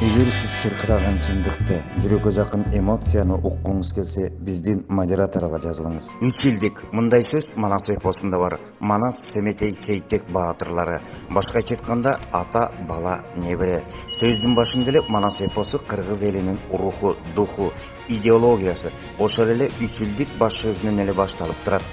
Эгер сиз чыркыраган чындыкты, жүрөккө жакын эмоцияны уккуңуз келсе, биздин модераторго жазылыңыз. 3 yıldık мындай сөз Манас эпосунда бар. Манас Семетей Сейтек баатырлары. Башкача айтканда ата, бала, небере. Сөздүн башында эле Манас эпосу кыргыз элинин руху, духу, идеологиясы, ошол эле 3 yıldık баш сөзүнөн эле башталып турат.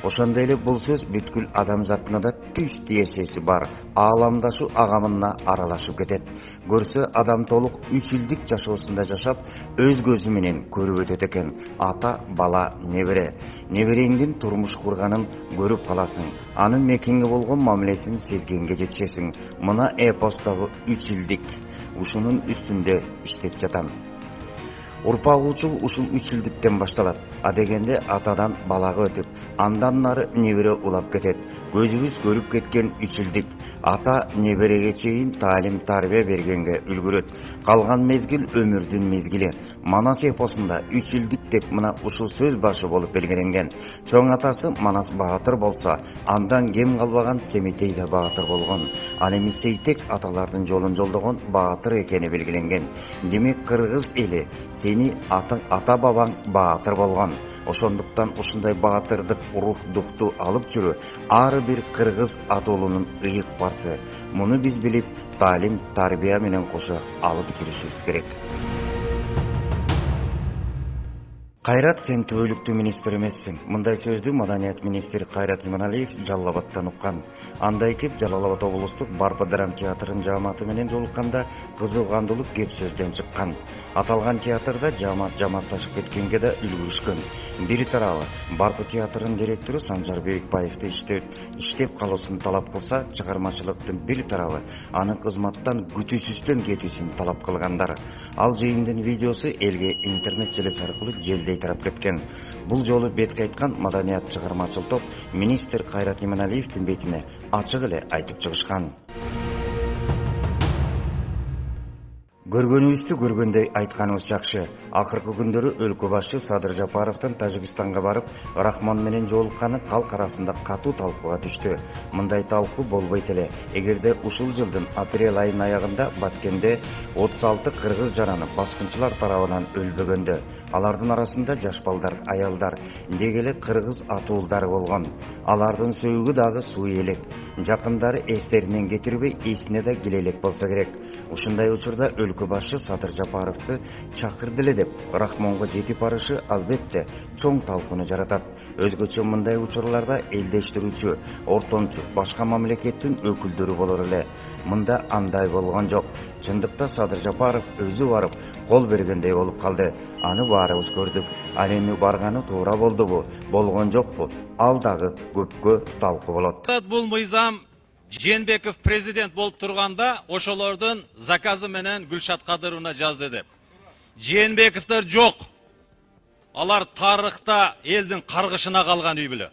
Ошондой эле бул сөз бүткүл адамзатына да түз тиешеси бар. Ааламдашу агамына аралашып кетет. Көрсө адам толук 3 yıldık жашоосунда жашап, өз көзү менен көрүп өтөт экен. Ата, бала, небере. Небереңдин турмуш курганын көрүп каласың. Анын мекенге болгон мамилесин сезгенге жетишесиң. Мына эпостогу 3 yıldık. Ушунун үстүндө иштеп жатам. Урпак учул ушул 3 yıldıктен башталат. Адегенде атадан балага өтүп, андан нары небере улап кетет. Көзүбүз көрүп кеткен 3 yıldık. Ата небереге чейин таалим тарбия бергенге үлгүрөт. Калган мезгил өмүрдүн мезгили. Манас эпосунда 3 yıldık деп мына ушул сөз башы болуп белгиленген. Чоң атасы Манас баатыр болсо, андан кем калбаган Семетей да баатыр болгон. Ал эми Сейтек аталардын жолун жолдогон баатыр экени белгиленген. Демек кыргыз эли сени ата бабаң баатыр болгон. Ошондуктан ушундай баатырдык рух духту алып жүрүү ар бир кыргыз атуулунун ыйык барсы. Муну биз билип, таалим тарбия менен кошо алып жүрүшүбүз керек. Кайрат, сен түбөлүктүү министр эмессиң. Мындай сөздү маданият министри Кайрат Иманалиев Жалал Абадтан уккан. Андай кеп Жалал Абад облустук Барпы драм театрынын жааматы менен жолукканда кызыгандуулук кеп сөздөн чыккан. Аталган театрда жамаатташып кеткенге да үлгүрүшкөн. Бир тарабы Барпы театрынын директору Санжар Бейикбаевди иштеп калуусун талап кылса, чыгармачылыктын бир тарабы аны кызматтан күтүүсүздөн кетүүсүн талап кылгандар. Ал жыйындын видеосу элге интернет желеси аркылуу желдей тарап кеткен. Бул жолу бетке айткан маданият чыгармачыл топ министр Кайрат Иманалиевдин бетине ачык эле айтып чыгышкан. Көргөнүбүздү көргөндөй айтканыбыз жакшы. Акыркы күндөрү өлкө башчы Садыр Жапаровдун Тажикстанга барып, Рахмон менен жолукканы калк арасында катуу талкууга түштү. Мындай талкуу болбойт эле. Эгерде ушул жылдын апрель айынын аягында Баткенде 36 кыргыз жараны баскынчылар тарабынан өлбөгөндө, алардын арасында жаш балдар, аялдар, деги эле кыргыз атуулдары болгон. Алардын сөөгү дагы суу элек. Жакындары эстеринен кетирбей, эсине да келе элек болсо керек. Ушундай учурда өлкө башчы Садыр Жапаровду чакырды эле деп Рахмонго жетип барышы албетте чоң талкууну жаратат. Өзгөчө мындай учурларда элдештирүүчү, ортомчу башка мамлекеттин өкүлдөрү болор эле. Мында андай болгон жок. Чындыкта Садыр Жапаров өзү барып, кол бергендей болуп калды. Аны баарыбыз көрдүк. Ал эми барганы туура болдубу, болгон жокпу? Ал дагы көпкө талкуу болот. Бул мыйзам Жээнбеков президент болуп турганда ошолордун заказы менен Гүлшат Кадыровна жазды деп. Жээнбековдор жок. Алар тарыхта элдин каргышына калган үй бүлө.